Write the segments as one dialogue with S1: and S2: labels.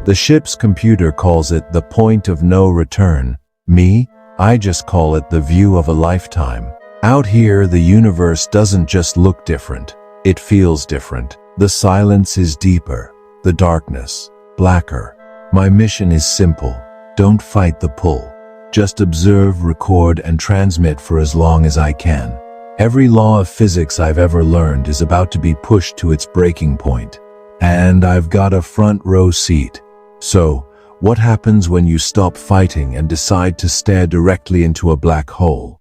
S1: The ship's computer calls it the point of no return. Me, I just call it the view of a lifetime. Out here, the universe doesn't just look different, it feels different. The silence is deeper, the darkness blacker. My mission is simple. Don't fight the pull. Just observe, record, and transmit for as long as I can. Every law of physics I've ever learned is about to be pushed to its breaking point. And I've got a front row seat. So, what happens when you stop fighting and decide to stare directly into a black hole?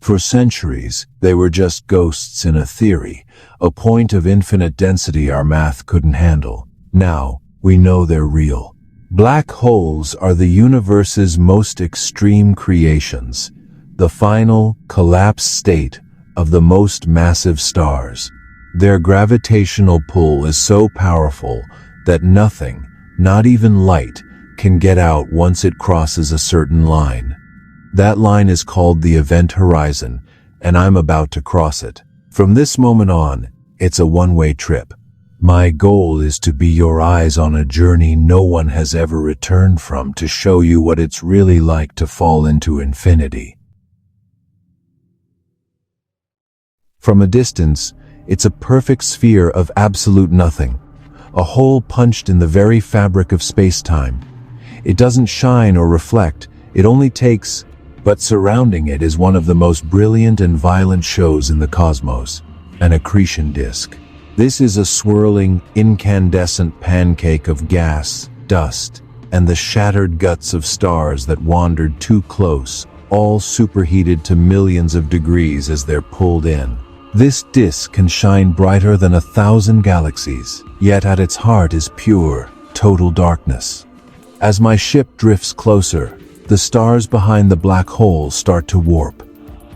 S1: For centuries, they were just ghosts in a theory, a point of infinite density our math couldn't handle. Now, we know they're real. Black holes are the universe's most extreme creations, the final, collapsed state of the most massive stars. Their gravitational pull is so powerful that nothing, not even light, can get out once it crosses a certain line. That line is called the event horizon, and I'm about to cross it. From this moment on, it's a one-way trip. My goal is to be your eyes on a journey no one has ever returned from, to show you what it's really like to fall into infinity. From a distance, it's a perfect sphere of absolute nothing, a hole punched in the very fabric of space-time. It doesn't shine or reflect, it only takes, but surrounding it is one of the most brilliant and violent shows in the cosmos, an accretion disk. This is a swirling, incandescent pancake of gas, dust, and the shattered guts of stars that wandered too close, all superheated to millions of degrees as they're pulled in. This disk can shine brighter than 1,000 galaxies, yet at its heart is pure, total darkness. As my ship drifts closer, the stars behind the black hole start to warp.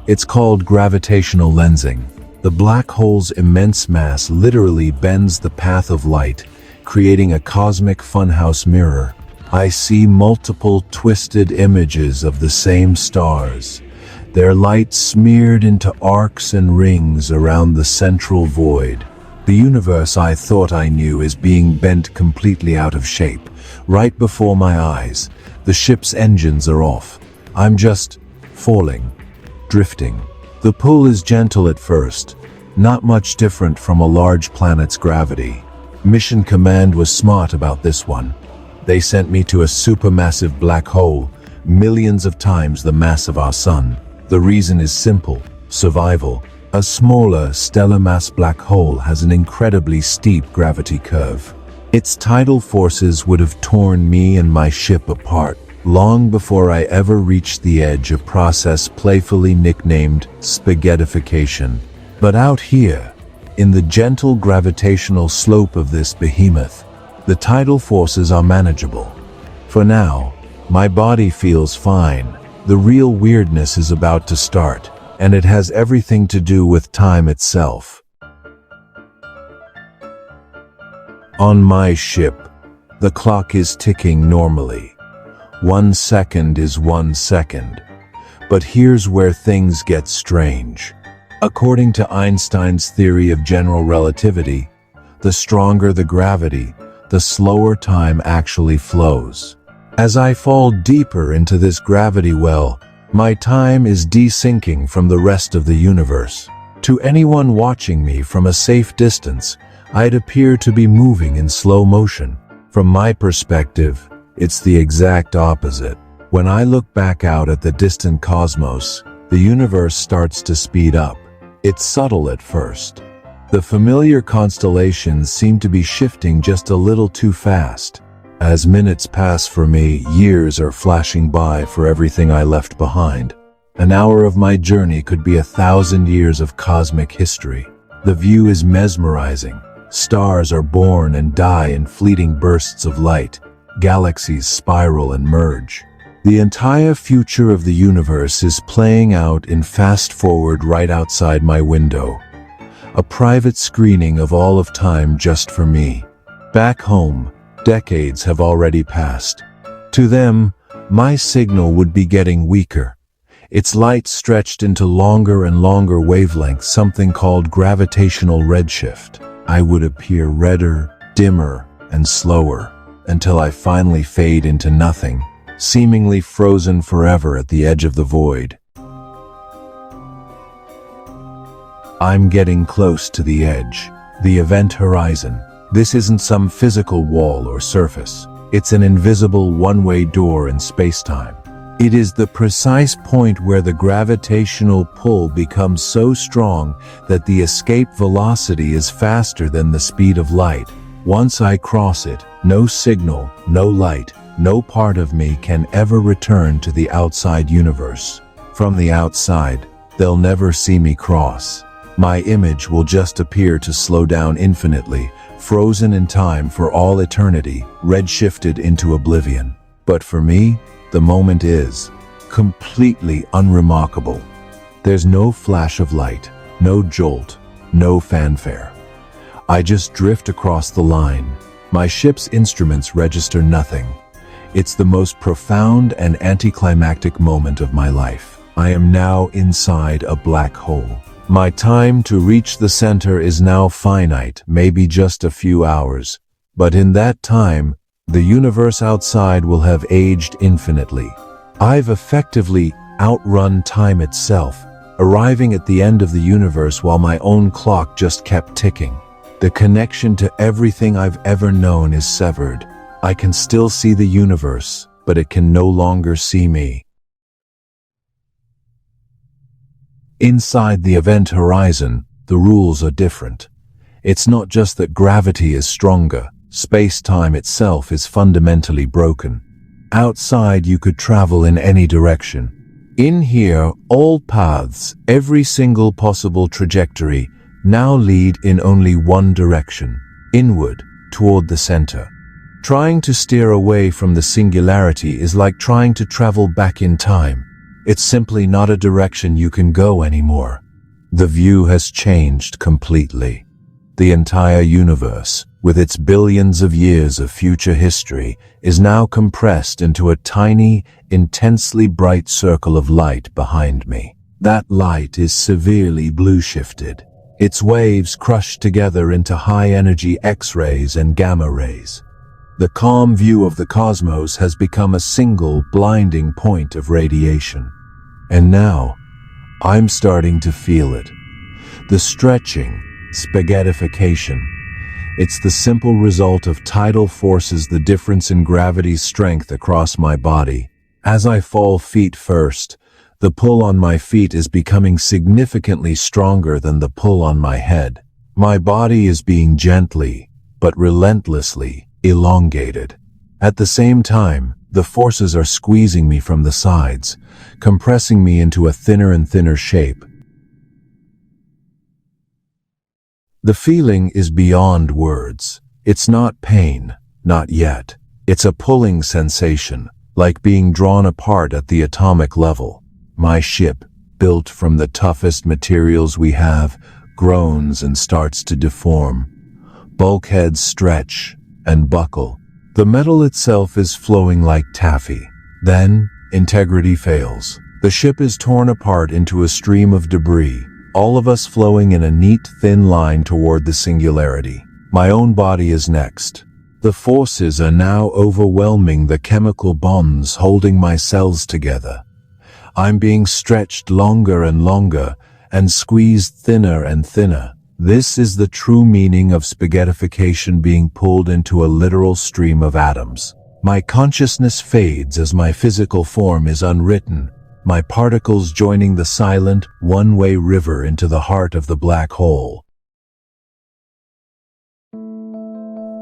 S1: It's called gravitational lensing. The black hole's immense mass literally bends the path of light, creating a cosmic funhouse mirror. I see multiple twisted images of the same stars, their light smeared into arcs and rings around the central void. The universe I thought I knew is being bent completely out of shape. Right before my eyes, the ship's engines are off. I'm just falling, drifting. The pull is gentle at first, not much different from a large planet's gravity. Mission Command was smart about this one. They sent me to a supermassive black hole, millions of times the mass of our sun. The reason is simple: survival. A smaller, stellar mass black hole has an incredibly steep gravity curve. Its tidal forces would have torn me and my ship apart long before I ever reached the edge, a process playfully nicknamed Spaghettification. But out here, in the gentle gravitational slope of this behemoth, the tidal forces are manageable. For now, my body feels fine. The real weirdness is about to start, and it has everything to do with time itself. On my ship, the clock is ticking normally. 1 second is 1 second. But here's where things get strange. According to Einstein's theory of general relativity, the stronger the gravity, the slower time actually flows. As I fall deeper into this gravity well, my time is desyncing from the rest of the universe. To anyone watching me from a safe distance, I'd appear to be moving in slow motion. From my perspective, it's the exact opposite. When I look back out at the distant cosmos, the universe starts to speed up. It's subtle at first. The familiar constellations seem to be shifting just a little too fast. As minutes pass for me, years are flashing by for everything I left behind. An hour of my journey could be 1,000 years of cosmic history. The view is mesmerizing. Stars are born and die in fleeting bursts of light. Galaxies spiral and merge. The entire future of the universe is playing out in fast forward right outside my window. A private screening of all of time just for me. Back home, decades have already passed. To them, my signal would be getting weaker. Its light stretched into longer and longer wavelengths, something called gravitational redshift. I would appear redder, dimmer and slower, until I finally fade into nothing, seemingly frozen forever at the edge of the void. I'm getting close to the edge, the event horizon. This isn't some physical wall or surface. It's an invisible one-way door in space-time. It is the precise point where the gravitational pull becomes so strong that the escape velocity is faster than the speed of light. Once I cross it, no signal, no light, no part of me can ever return to the outside universe. From the outside, they'll never see me cross. My image will just appear to slow down infinitely, frozen in time for all eternity, redshifted into oblivion. But for me, the moment is completely unremarkable. There's no flash of light, no jolt, no fanfare. I just drift across the line. My ship's instruments register nothing. It's the most profound and anticlimactic moment of my life. I am now inside a black hole. My time to reach the center is now finite, maybe just a few hours. But in that time, the universe outside will have aged infinitely. I've effectively outrun time itself, arriving at the end of the universe while my own clock just kept ticking. The connection to everything I've ever known is severed. I can still see the universe, but it can no longer see me. Inside the event horizon, the rules are different. It's not just that gravity is stronger, space-time itself is fundamentally broken. Outside you could travel in any direction. In here, all paths, every single possible trajectory, now lead in only one direction, inward, toward the center. Trying to steer away from the singularity is like trying to travel back in time. It's simply not a direction you can go anymore. The view has changed completely. The entire universe, with its billions of years of future history, is now compressed into a tiny, intensely bright circle of light behind me. That light is severely blue-shifted. Its waves crushed together into high-energy X-rays and gamma rays. The calm view of the cosmos has become a single, blinding point of radiation. And now, I'm starting to feel it. The stretching, spaghettification. It's the simple result of tidal forces, the difference in gravity's strength across my body. As I fall feet first, the pull on my feet is becoming significantly stronger than the pull on my head. My body is being gently, but relentlessly, elongated. At the same time, the forces are squeezing me from the sides, compressing me into a thinner and thinner shape. The feeling is beyond words. It's not pain, not yet. It's a pulling sensation, like being drawn apart at the atomic level. My ship, built from the toughest materials we have, groans and starts to deform. Bulkheads stretch and buckle. The metal itself is flowing like taffy. Then, integrity fails. The ship is torn apart into a stream of debris, all of us flowing in a neat, thin line toward the singularity. My own body is next. The forces are now overwhelming the chemical bonds holding my cells together. I'm being stretched longer and longer, and squeezed thinner and thinner. This is the true meaning of spaghettification, being pulled into a literal stream of atoms. My consciousness fades as my physical form is unwritten, my particles joining the silent, one-way river into the heart of the black hole.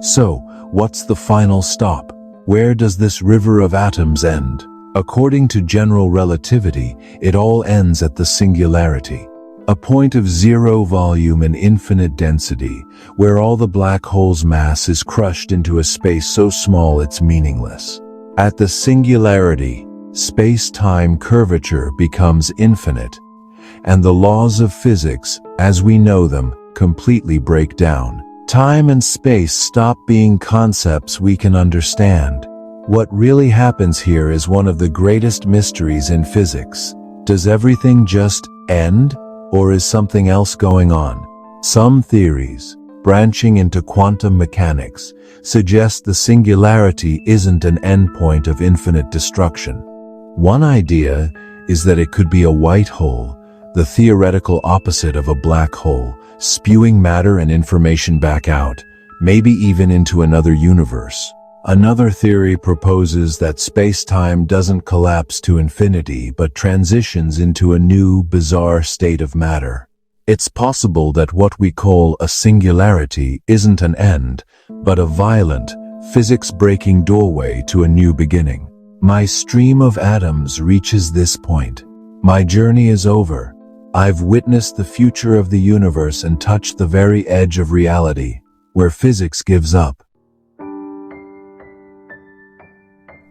S1: So, what's the final stop? Where does this river of atoms end? According to general relativity, it all ends at the singularity. A point of zero volume and infinite density, where all the black hole's mass is crushed into a space so small it's meaningless. At the singularity, space-time curvature becomes infinite, and the laws of physics, as we know them, completely break down. Time and space stop being concepts we can understand. What really happens here is one of the greatest mysteries in physics. Does everything just end? Or is something else going on? Some theories, branching into quantum mechanics, suggest the singularity isn't an endpoint of infinite destruction. One idea is that it could be a white hole, the theoretical opposite of a black hole, spewing matter and information back out, maybe even into another universe. Another theory proposes that space-time doesn't collapse to infinity but transitions into a new, bizarre state of matter. It's possible that what we call a singularity isn't an end, but a violent, physics-breaking doorway to a new beginning. My stream of atoms reaches this point. My journey is over. I've witnessed the future of the universe and touched the very edge of reality, where physics gives up.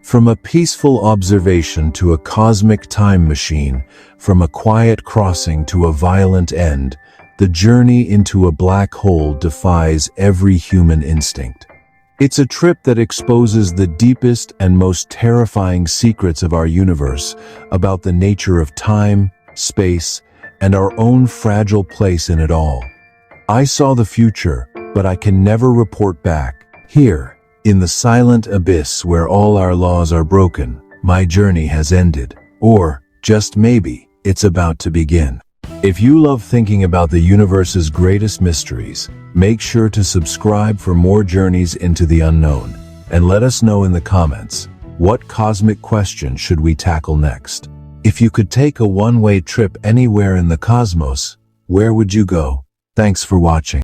S1: From a peaceful observation to a cosmic time machine, from a quiet crossing to a violent end, the journey into a black hole defies every human instinct. It's a trip that exposes the deepest and most terrifying secrets of our universe about the nature of time, space, and our own fragile place in it all. I saw the future, but I can never report back. Here, in the silent abyss where all our laws are broken, my journey has ended. Or, just maybe, it's about to begin. If you love thinking about the universe's greatest mysteries, make sure to subscribe for more journeys into the unknown, and let us know in the comments, what cosmic question should we tackle next? If you could take a one-way trip anywhere in the cosmos, where would you go? Thanks for watching.